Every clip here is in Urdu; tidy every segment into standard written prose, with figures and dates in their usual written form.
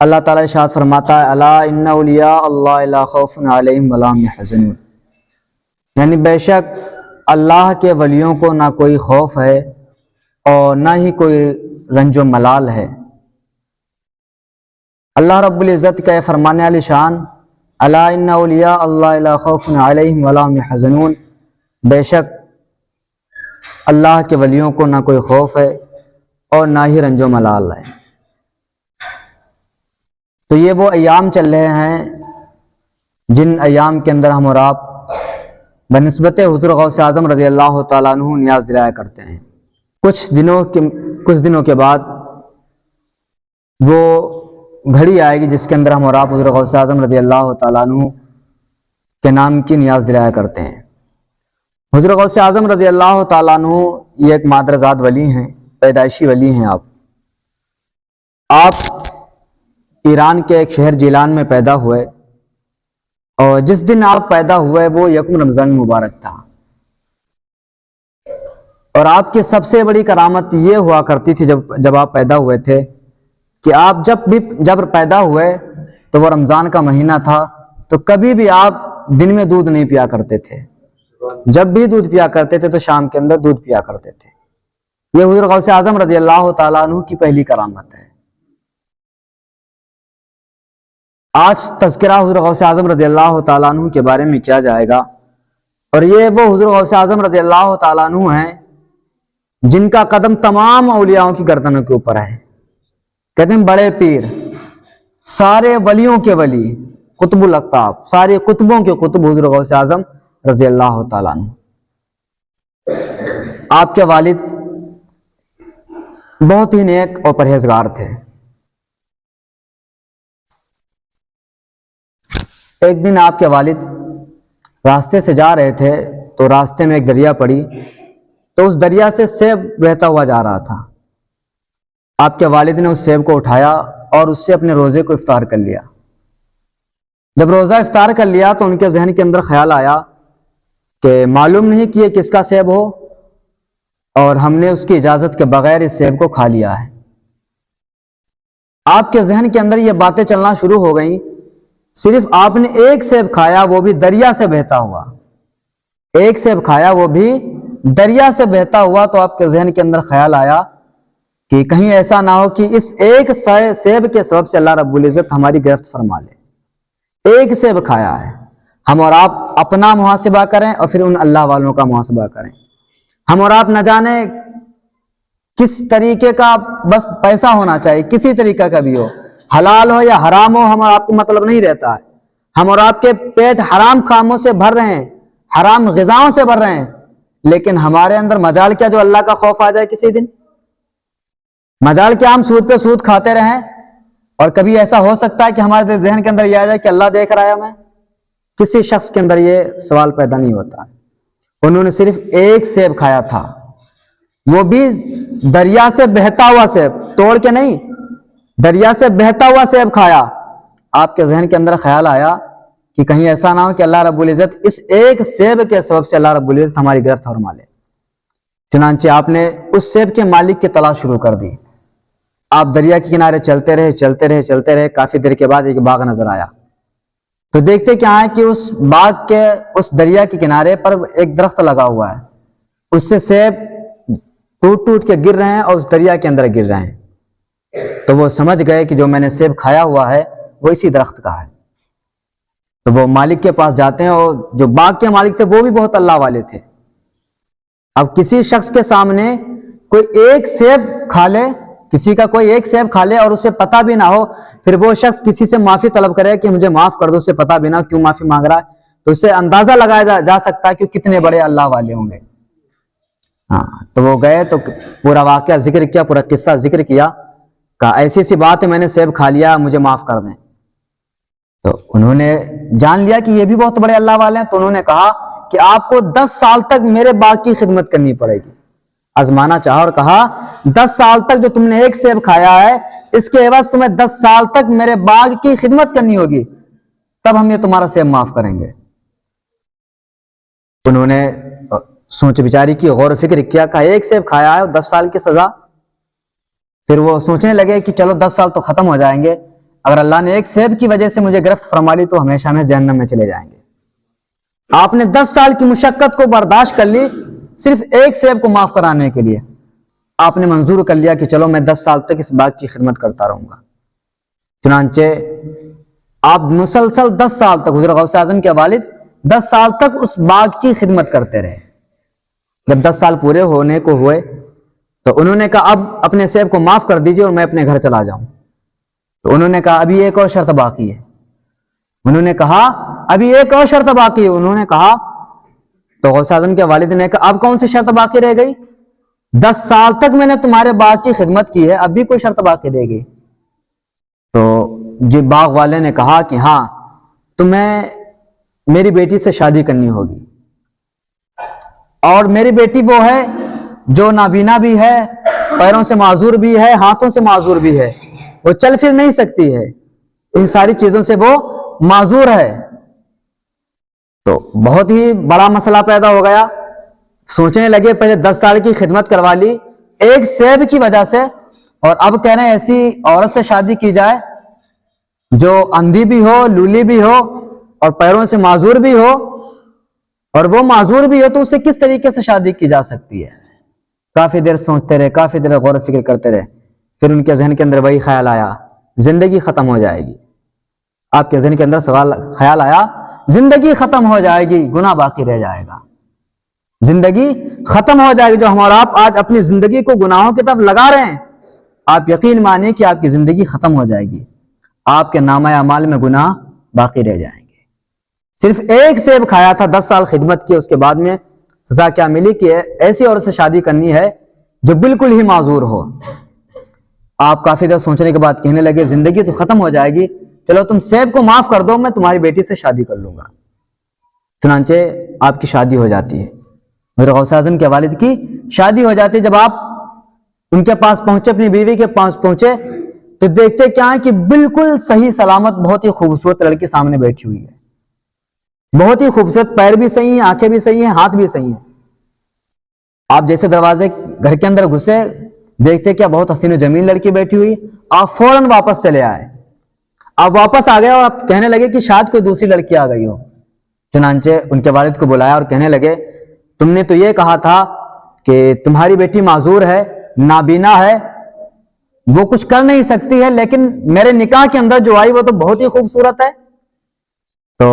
اللہ تعالیٰ ارشاد فرماتا ہے الا ان اولیاء اللہ لا خوف علیہم ولا هم يحزنون، یعنی بے شک اللہ کے ولیوں کو نہ کوئی خوف ہے اور نہ ہی کوئی رنج و ملال ہے۔ اللہ رب العزت کا فرمان علی شان الا ان اولیاء اللہ لا خوف علیہم ولا هم يحزنون، بے شک اللہ کے ولیوں کو نہ کوئی خوف ہے اور نہ ہی رنج و ملال ہے۔ تو یہ وہ ایام چل رہے ہیں جن ایام کے اندر ہم اور آپ بنسبت حضور غوث اعظم رضی اللہ تعالیٰ عنہ نیاز دلایا کرتے ہیں۔ کچھ دنوں کے بعد وہ گھڑی آئے گی جس کے اندر ہم اور آپ حضور غوث اعظم رضی اللہ تعالیٰ عنہ کے نام کی نیاز دلایا کرتے ہیں۔ حضور غوث اعظم رضی اللہ تعالیٰ عنہ یہ ایک مادرزاد ولی ہیں، پیدائشی ولی ہیں۔ آپ ایران کے ایک شہر جیلان میں پیدا ہوئے، اور جس دن آپ پیدا ہوئے وہ یکم رمضان مبارک تھا، اور آپ کی سب سے بڑی کرامت یہ ہوا کرتی تھی جب آپ پیدا ہوئے تھے کہ آپ جب پیدا ہوئے تو وہ رمضان کا مہینہ تھا، تو کبھی بھی آپ دن میں دودھ نہیں پیا کرتے تھے، جب بھی دودھ پیا کرتے تھے تو شام کے اندر دودھ پیا کرتے تھے۔ یہ حضور غوث اعظم رضی اللہ تعالیٰ عنہ کی پہلی کرامت ہے۔ آج تذکرہ حضور غوث اعظم رضی اللہ تعالیٰ عنہ کے بارے میں کیا جائے گا، اور یہ وہ حضور غوث اعظم رضی اللہ تعالیٰ عنہ ہیں جن کا قدم تمام اولیاءوں کی گردنوں کے اوپر ہے۔ کہتے ہیں بڑے پیر، سارے ولیوں کے ولی، قطب الاقطاب، سارے قطبوں کے قطب حضور غوث اعظم رضی اللہ تعالیٰ عنہ۔ آپ کے والد بہت ہی نیک اور پرہیزگار تھے۔ ایک دن آپ کے والد راستے سے جا رہے تھے تو راستے میں ایک دریا پڑی، تو اس دریا سے سیب بہتا ہوا جا رہا تھا۔ آپ کے والد نے اس سیب کو اٹھایا اور اس سے اپنے روزے کو افطار کر لیا۔ جب روزہ افطار کر لیا تو ان کے ذہن کے اندر خیال آیا کہ معلوم نہیں کہ یہ کس کا سیب ہو، اور ہم نے اس کی اجازت کے بغیر اس سیب کو کھا لیا ہے۔ آپ کے ذہن کے اندر یہ باتیں چلنا شروع ہو گئیں۔ صرف آپ نے ایک سیب کھایا، وہ بھی دریا سے بہتا ہوا، ایک سیب کھایا وہ بھی دریا سے بہتا ہوا، تو آپ کے ذہن کے اندر خیال آیا کہ کہیں ایسا نہ ہو کہ اس ایک سیب کے سبب سے اللہ رب العزت ہماری گرفت فرما لے۔ ایک سیب کھایا ہے، ہم اور آپ اپنا محاسبہ کریں اور پھر ان اللہ والوں کا محاسبہ کریں۔ ہم اور آپ نہ جانے کس طریقے کا بس پیسہ ہونا چاہیے، کسی طریقے کا بھی ہو، حلال ہو یا حرام ہو، ہم اور آپ کو مطلب نہیں رہتا ہے۔ ہم اور آپ کے پیٹ حرام کاموں سے بھر رہے ہیں، حرام غذاؤں سے بھر رہے ہیں، لیکن ہمارے اندر مجال کیا جو اللہ کا خوف آ جائے کسی دن؟ مجال کیا ہم سود پہ سود کھاتے رہیں، اور کبھی ایسا ہو سکتا ہے کہ ہمارے ذہن کے اندر یہ آ جائے کہ اللہ دیکھ رہا ہے ہمیں؟ کسی شخص کے اندر یہ سوال پیدا نہیں ہوتا۔ انہوں نے صرف ایک سیب کھایا تھا، وہ بھی دریا سے بہتا ہوا سیب، توڑ کے نہیں، دریا سے بہتا ہوا سیب کھایا۔ آپ کے ذہن کے اندر خیال آیا کہ کہیں ایسا نہ ہو کہ اللہ رب العزت اس ایک سیب کے سبب سے اللہ رب العزت ہماری گرفت فرما لے۔ چنانچہ آپ نے اس سیب کے مالک کی تلاش شروع کر دی۔ آپ دریا کے کنارے چلتے رہے، کافی دیر کے بعد ایک باغ نظر آیا۔ تو دیکھتے کیا ہے کہ اس باغ کے اس دریا کے کنارے پر ایک درخت لگا ہوا ہے، اس سے سیب ٹوٹ کے گر رہے ہیں اور اس دریا کے اندر گر رہے ہیں۔ تو وہ سمجھ گئے کہ جو میں نے سیب کھایا ہوا ہے وہ اسی درخت کا ہے۔ تو وہ مالک کے پاس جاتے ہیں، اور جو باغ کے مالک تھے وہ بھی بہت اللہ والے تھے۔ اب کسی شخص کے سامنے کوئی ایک سیب کھا لے، کسی کا کوئی ایک سیب کھا لے اور اسے پتہ بھی نہ ہو، پھر وہ شخص کسی سے معافی طلب کرے کہ مجھے معاف کر دو، اسے پتہ بھی نہ کیوں معافی مانگ رہا ہے، تو اسے اندازہ لگایا جا سکتا ہے کہ کتنے بڑے اللہ والے ہوں گے۔ ہاں، تو وہ گئے تو پورا واقعہ ذکر کیا، پورا قصہ ذکر کیا، کہا ایسی سی بات ہے، میں نے سیب کھا لیا، مجھے معاف کر دیں۔ تو انہوں نے جان لیا کہ یہ بھی بہت بڑے اللہ والے ہیں، تو انہوں نے کہا کہ آپ کو 10 سال تک میرے باغ کی خدمت کرنی پڑے گی۔ آزمانا چاہا اور کہا 10 سال تک جو تم نے ایک سیب کھایا ہے، اس کے عوض تمہیں 10 سال تک میرے باغ کی خدمت کرنی ہوگی، تب ہم یہ تمہارا سیب معاف کریں گے۔ انہوں نے سوچ بچاری کی، غور و فکر کیا، کہا ایک سیب کھایا ہے 10 سال کی سزا۔ پھر وہ سوچنے لگے کہ چلو 10 سال تو ختم ہو جائیں گے، اگر اللہ نے ایک سیب کی وجہ سے مجھے گرفت فرما لی تو ہمیشہ ہمیں جہنم میں چلے جائیں گے. آپ نے 10 سال کی مشقت کو برداشت کر لی صرف ایک سیب کو معاف کرانے کے لیے. آپ نے منظور کر لیا کہ چلو میں 10 سال تک اس باغ کی خدمت کرتا رہوں گا. چنانچہ آپ مسلسل 10 سال تک، حضرت غوث اعظم کے والد 10 سال تک اس باغ کی خدمت کرتے رہے. جب 10 سال پورے ہونے کو ہوئے تو انہوں نے کہا اب اپنے سیب کو معاف کر دیجئے اور میں اپنے گھر چلا جاؤں. تو انہوں نے کہا ابھی ایک اور شرط باقی ہے. انہوں نے کہا ابھی ایک اور شرط باقی ہے. انہوں نے کہا، تو غوث اعظم کے والد نے کہا اب کون سی شرط باقی رہ گئی؟ 10 سال تک میں نے تمہارے باغ کی خدمت کی ہے، اب بھی کوئی شرط باقی رہ گئی؟ تو جی باغ والے نے کہا کہ ہاں تمہیں میری بیٹی سے شادی کرنی ہوگی، اور میری بیٹی وہ ہے جو نابینا بھی ہے، پیروں سے معذور بھی ہے، ہاتھوں سے معذور بھی ہے، وہ چل پھر نہیں سکتی ہے، ان ساری چیزوں سے وہ معذور ہے. تو بہت ہی بڑا مسئلہ پیدا ہو گیا. سوچنے لگے پہلے 10 سال کی خدمت کروا لی ایک سیب کی وجہ سے، اور اب کہہ رہے ہیں ایسی عورت سے شادی کی جائے جو اندھی بھی ہو، لولی بھی ہو اور پیروں سے معذور بھی ہو، اور وہ معذور بھی ہو تو اس سے کس طریقے سے شادی کی جا سکتی ہے؟ کافی دیر سوچتے رہے، کافی دیر غور و فکر کرتے رہے. پھر ان کے ذہن کے اندر وہی خیال آیا زندگی ختم ہو جائے گی. آپ کے ذہن کے اندر خیال آیا زندگی ختم ہو جائے گی، گناہ باقی رہ جائے گا. زندگی ختم ہو جائے گی. جو ہم اور آپ آج اپنی زندگی کو گناہوں کی طرف لگا رہے ہیں، آپ یقین مانیے کہ آپ کی زندگی ختم ہو جائے گی. آپ کے نامہ اعمال میں گناہ باقی رہ جائیں گے. صرف ایک سیب کھایا تھا، 10 سال خدمت کی، اس کے بعد میں سزا کیا ملی کہ ایسی عورت سے شادی کرنی ہے جو بالکل ہی معذور ہو. آپ کافی دیر سوچنے کے بعد کہنے لگے زندگی تو ختم ہو جائے گی، چلو تم سیب کو معاف کر دو، میں تمہاری بیٹی سے شادی کر لوں گا. چنانچہ آپ کی شادی ہو جاتی ہے. حضرت غوث اعظم کے والد کی شادی ہو جاتی ہے. جب آپ ان کے پاس پہنچے، اپنی بیوی کے پاس پہنچے، تو دیکھتے کیا ہے کہ بالکل صحیح سلامت بہت ہی خوبصورت لڑکی سامنے بیٹھی ہوئی ہے. بہت ہی خوبصورت، پیر بھی صحیح ہیں، آنکھیں بھی صحیح ہیں، ہاتھ بھی صحیح ہیں. آپ جیسے دروازے گھر کے اندر گھسے، دیکھتے کیا بہت حسین و جمیل لڑکی بیٹھی ہوئی. آپ فوراً واپس چلے آئے. آپ واپس آ گئے اور آپ کہنے لگے کہ شاید کوئی دوسری لڑکی آ گئی ہو. چنانچہ ان کے والد کو بلایا اور کہنے لگے تم نے تو یہ کہا تھا کہ تمہاری بیٹی معذور ہے، نابینا ہے، وہ کچھ کر نہیں سکتی ہے، لیکن میرے نکاح کے اندر جو آئی وہ تو بہت ہی خوبصورت ہے. تو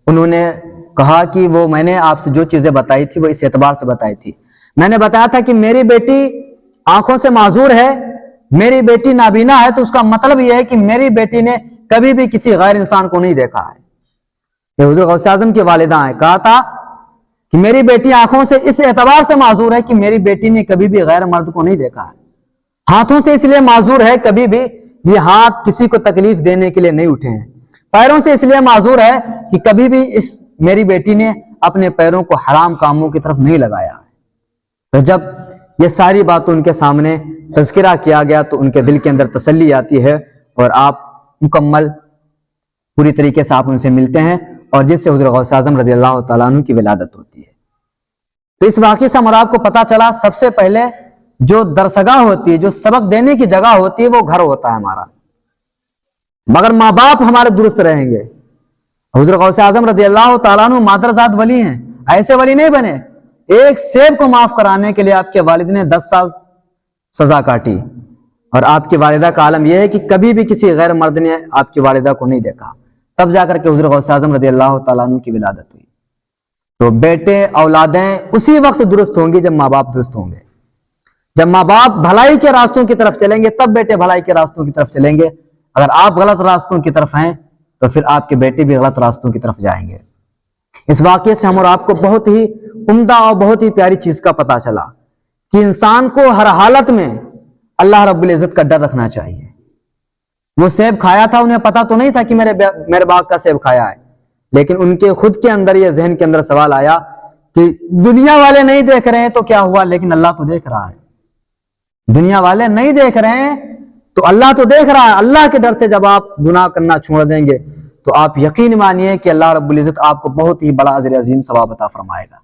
انہوں نے کہا کہ وہ میں نے آپ سے جو چیزیں بتائی تھی وہ اس اعتبار سے بتائی تھی. میں نے بتایا تھا کہ میری بیٹی آنکھوں سے معذور ہے، میری بیٹی نابینا ہے، تو اس کا مطلب یہ ہے کہ میری بیٹی نے کبھی بھی کسی غیر انسان کو نہیں دیکھا ہے. یہ حضرت غوث اعظم کی والدہ ہیں، کہا تھا کہ میری بیٹی آنکھوں سے اس اعتبار سے معذور ہے کہ میری بیٹی نے کبھی بھی غیر مرد کو نہیں دیکھا ہے. ہاتھوں سے اس لیے معذور ہے، کبھی بھی یہ ہاتھ کسی کو تکلیف دینے کے لیے نہیں اٹھے ہیں. پیروں سے اس لیے معذور ہے کہ کبھی بھی میری بیٹی نے اپنے پیروں کو حرام کاموں کی طرف نہیں لگایا. تو جب یہ ساری باتوں ان کے سامنے تذکرہ کیا گیا تو ان کے دل کے اندر تسلی آتی ہے، اور آپ مکمل پوری طریقے سے آپ ان سے ملتے ہیں، اور جس سے حضرت غوث اعظم رضی اللہ تعالیٰ عنہ کی ولادت ہوتی ہے. تو اس واقعے سے ہمارا آپ کو پتا چلا سب سے پہلے جو درسگاہ ہوتی ہے، جو سبق دینے کی جگہ ہوتی ہے، وہ گھر ہوتا ہے ہمارا. مگر ماں باپ ہمارے درست رہیں گے. حضرت غوث اعظم رضی اللہ تعالیٰ عنہ مادرزاد ولی ہیں، ایسے ولی نہیں بنے. ایک سیب کو معاف کرانے کے لیے آپ کے والد نے 10 سال سزا کاٹی، اور آپ کی والدہ کا عالم یہ ہے کہ کبھی بھی کسی غیر مرد نے آپ کی والدہ کو نہیں دیکھا. تب جا کر کے حضرت غوث اعظم رضی اللہ تعالیٰ عنہ کی ولادت ہوئی. تو بیٹے اولادیں اسی وقت درست ہوں گی جب ماں باپ درست ہوں گے. جب ماں باپ بھلائی کے راستوں کی طرف چلیں گے تب بیٹے بھلائی کے راستوں کی طرف چلیں گے. اگر آپ غلط راستوں کی طرف ہیں تو پھر آپ کے بیٹے بھی غلط راستوں کی طرف جائیں گے. اس واقعے سے ہم اور آپ کو بہت ہی عمدہ اور بہت ہی پیاری چیز کا پتہ چلا کہ انسان کو ہر حالت میں اللہ رب العزت کا ڈر رکھنا چاہیے. وہ سیب کھایا تھا، انہیں پتا تو نہیں تھا کہ میرے باغ کا سیب کھایا ہے، لیکن ان کے خود کے اندر یہ ذہن کے اندر سوال آیا کہ دنیا والے نہیں دیکھ رہے ہیں تو کیا ہوا، لیکن اللہ تو دیکھ رہا ہے. دنیا والے نہیں دیکھ رہے ہیں تو اللہ تو دیکھ رہا ہے. اللہ کے ڈر سے جب آپ گناہ کرنا چھوڑ دیں گے تو آپ یقین مانیے کہ اللہ رب العزت آپ کو بہت ہی بڑا اجر عظیم ثواب عطا فرمائے گا.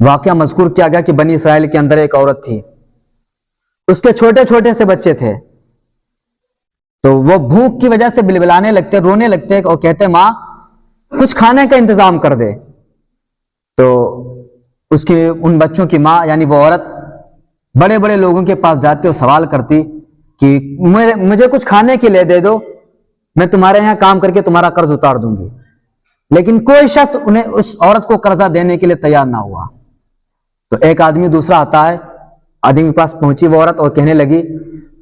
واقعہ مذکور کیا گیا کہ بنی اسرائیل کے اندر ایک عورت تھی، اس کے چھوٹے چھوٹے سے بچے تھے. تو وہ بھوک کی وجہ سے بلبلانے لگتے, رونے لگتے اور کہتے ماں کچھ کھانے کا انتظام کر دے. تو اس کی ان بچوں کی ماں یعنی وہ عورت بڑے بڑے لوگوں کے پاس جاتی اور سوال کرتی کہ مجھے کچھ کھانے کے لیے دے دو, میں تمہارے یہاں کام کر کے تمہارا قرض اتار دوں گی. لیکن کوئی شخص انہیں اس عورت کو قرضہ دینے کے لیے تیار نہ ہوا. تو ایک آدمی دوسرا آتا ہے, آدمی کے پاس پہنچی وہ عورت اور کہنے لگی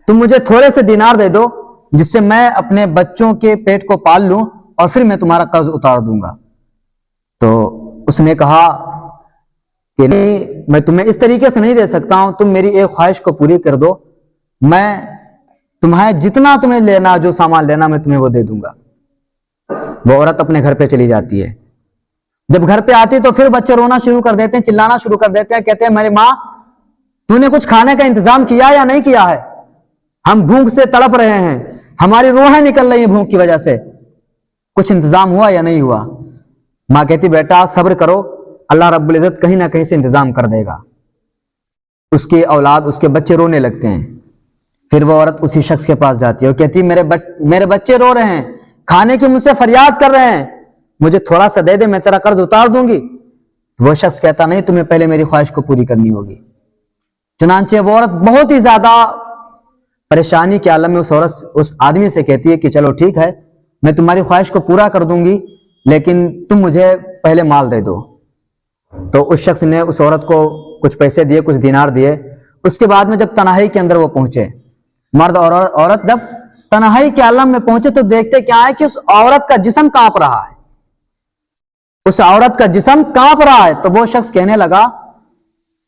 تم مجھے تھوڑے سے دینار دے دو جس سے میں اپنے بچوں کے پیٹ کو پال لوں اور پھر میں تمہارا قرض اتار دوں گا. تو اس نے کہا کہ نہیں, میں تمہیں اس طریقے سے نہیں دے سکتا ہوں, تم میری ایک خواہش کو پوری کر دو, میں تمہیں جتنا تمہیں لینا جو سامان لینا میں تمہیں وہ دے دوں گا. وہ عورت اپنے گھر پہ چلی جاتی ہے. جب گھر پہ آتی تو پھر بچے رونا شروع کر دیتے ہیں, چلانا شروع کر دیتے ہیں, کہتے ہیں میری ماں تو نے کچھ کھانے کا انتظام کیا یا نہیں کیا ہے, ہم بھوک سے تڑپ رہے ہیں, ہماری روحیں نکل رہی ہیں بھوک کی وجہ سے, کچھ انتظام ہوا یا نہیں ہوا. ماں کہتی بیٹا صبر کرو, اللہ رب العزت کہیں نہ کہیں سے انتظام کر دے گا. اس کی اولاد اس کے بچے رونے لگتے ہیں. پھر وہ عورت اسی شخص کے پاس جاتی ہے اور کہتی میرے بچے رو رہے ہیں, کھانے کی مجھ سے فریاد کر رہے ہیں, مجھے تھوڑا سا دے دے, میں تیرا قرض اتار دوں گی. وہ شخص کہتا نہیں, تمہیں پہلے میری خواہش کو پوری کرنی ہوگی. چنانچہ وہ عورت بہت ہی زیادہ پریشانی کے عالم میں اس آدمی سے کہتی ہے کہ چلو ٹھیک ہے, میں تمہاری خواہش کو پورا کر دوں گی, لیکن تم مجھے پہلے مال دے دو. تو اس شخص نے اس عورت کو کچھ پیسے دیے, کچھ دینار دیے. اس کے بعد میں جب تنہائی کے اندر وہ پہنچے, مرد اور عورت جب تنہائی کے عالم میں پہنچے تو دیکھتے کیا ہے کہ اس عورت کا جسم کانپ رہا ہے, اس عورت کا جسم کانپ رہا ہے. تو وہ شخص کہنے لگا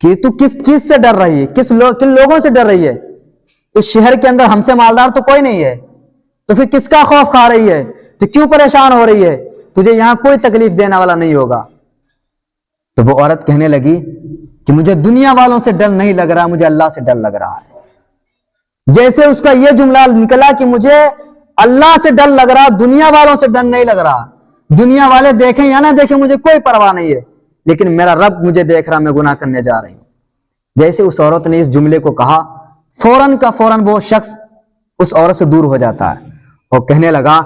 کہ تو کس چیز سے ڈر رہی ہے, کن لوگوں سے ڈر رہی ہے, اس شہر کے اندر ہم سے مالدار تو کوئی نہیں ہے, تو پھر کس کا خوف کھا رہی ہے, تو کیوں پریشان ہو رہی ہے, تجھے یہاں کوئی تکلیف دینے والا نہیں ہوگا. تو وہ عورت کہنے لگی کہ مجھے دنیا والوں سے ڈر نہیں لگ رہا, مجھے اللہ سے ڈر لگ رہا ہے. جیسے اس کا یہ جملہ نکلا کہ مجھے اللہ سے ڈر لگ رہا, دنیا والوں سے ڈر نہیں لگ رہا, دنیا والے دیکھیں یا نہ دیکھیں مجھے کوئی پرواہ نہیں ہے, لیکن میرا رب مجھے دیکھ رہا, میں گناہ کرنے جا رہی ہوں. جیسے اس عورت نے اس جملے کو کہا, فوراً کا فوراً وہ شخص اس عورت سے دور ہو جاتا ہے اور کہنے لگا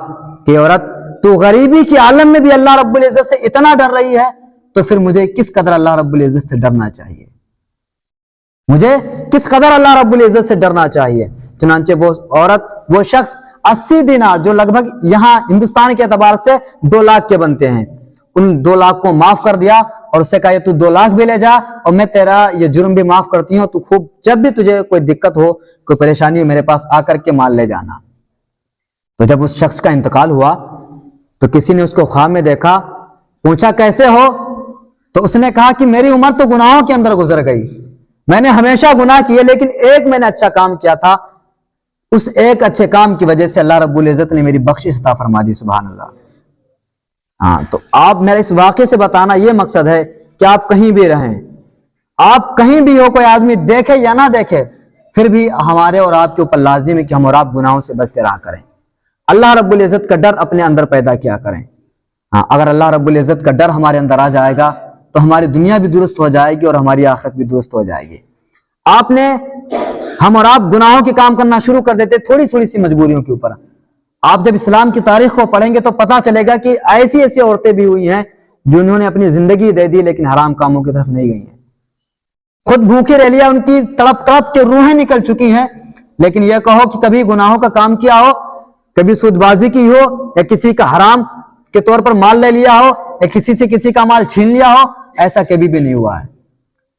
کہ عورت تو غریبی کے عالم میں بھی اللہ رب العزت سے اتنا ڈر رہی ہے, تو پھر مجھے کس قدر اللہ رب العزت سے ڈرنا چاہیے, مجھے کس قدر اللہ رب العزت سے ڈرنا چاہیے. چنانچہ وہ عورت, وہ شخص 80 دینار جو لگ بھگ یہاں ہندوستان کے اعتبار سے 2 لاکھ کے بنتے ہیں, ان 2 لاکھ کو معاف کر دیا اور اس سے کہا تو 2 لاکھ بھی لے جا اور میں تیرا یہ جرم بھی معاف کرتی ہوں, تو خوب جب بھی تجھے کوئی دقت ہو, کوئی پریشانی ہو, میرے پاس آ کر کے مال لے جانا. تو جب اس شخص کا انتقال ہوا تو کسی نے اس کو خواب میں دیکھا, پوچھا کیسے ہو, تو اس نے کہا کہ میری عمر تو گناہوں کے اندر گزر گئی, میں نے ہمیشہ گناہ کیے, لیکن ایک میں نے اچھا کام کیا تھا, اس ایک اچھے کام کی وجہ سے اللہ رب العزت نے میری بخشش عطا فرما دی. سبحان اللہ. ہاں, تو آپ میرے اس واقعے سے بتانا یہ مقصد ہے کہ آپ کہیں بھی رہیں, آپ کہیں بھی ہو, کوئی آدمی دیکھے یا نہ دیکھے, پھر بھی ہمارے اور آپ کے اوپر لازم ہے کہ ہم اور آپ گناہوں سے بچتے رہا کریں, اللہ رب العزت کا ڈر اپنے اندر پیدا کیا کریں. ہاں, اگر اللہ رب العزت کا ڈر ہمارے اندر آ جائے گا تو ہماری دنیا بھی درست ہو جائے گی اور ہماری آخرت بھی درست ہو جائے گی. ہم اور آپ گناہوں کے کام کرنا شروع کر دیتے تھوڑی تھوڑی سی مجبوریوں کے اوپر. آپ جب اسلام کی تاریخ کو پڑھیں گے تو پتہ چلے گا کہ ایسی ایسی عورتیں بھی ہوئی ہیں جنہوں نے اپنی زندگی دے دی لیکن حرام کاموں کی طرف نہیں گئی ہیں, خود بھوکے رہ لیا, ان کی تڑپ تڑپ کے روحیں نکل چکی ہیں, لیکن یہ کہو کہ کبھی گناہوں کا کام کیا ہو, کبھی سود بازی کی ہو, یا کسی کا حرام کے طور پر مال لے لیا ہو, یا کسی سے کسی کا مال چھین لیا ہو, ایسا کبھی بھی نہیں ہوا ہے.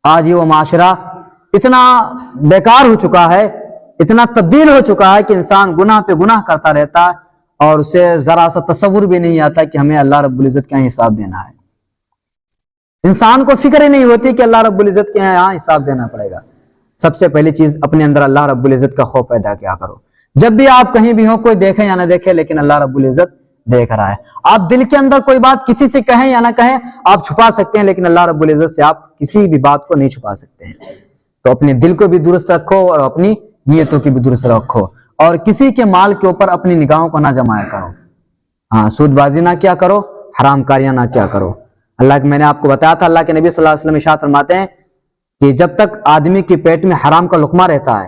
آج یہ وہ معاشرہ اتنا بیکار ہو چکا ہے, اتنا تبدیل ہو چکا ہے کہ انسان گناہ پہ گناہ کرتا رہتا ہے اور اسے ذرا سا تصور بھی نہیں آتا کہ ہمیں اللہ رب العزت کا حساب دینا ہے. انسان کو فکر ہی نہیں ہوتی کہ اللہ رب العزت کے یہاں حساب دینا پڑے گا. سب سے پہلی چیز اپنے اندر اللہ رب العزت کا خوف پیدا کیا کرو. جب بھی آپ کہیں بھی ہو, کوئی دیکھے یا نہ دیکھے, لیکن اللہ رب العزت دیکھ رہا ہے. آپ دل کے اندر کوئی بات کسی سے کہیں یا نہ کہیں, آپ چھپا سکتے ہیں, لیکن اللہ رب العزت سے آپ کسی بھی بات کو نہیں چھپا سکتے ہیں. تو اپنے دل کو بھی درست رکھو اور اپنی نیتوں کی بھی درست رکھو, اور کسی کے مال کے اوپر اپنی نگاہوں کو نہ جمایا کرو. ہاں, سود بازی نہ کیا کرو, حرام کاریاں نہ کیا کرو. اللہ کے میں نے آپ کو بتایا تھا, اللہ کے نبی صلی اللہ علیہ وسلم ارشاد فرماتے ہیں کہ جب تک آدمی کے پیٹ میں حرام کا لقمہ رہتا ہے,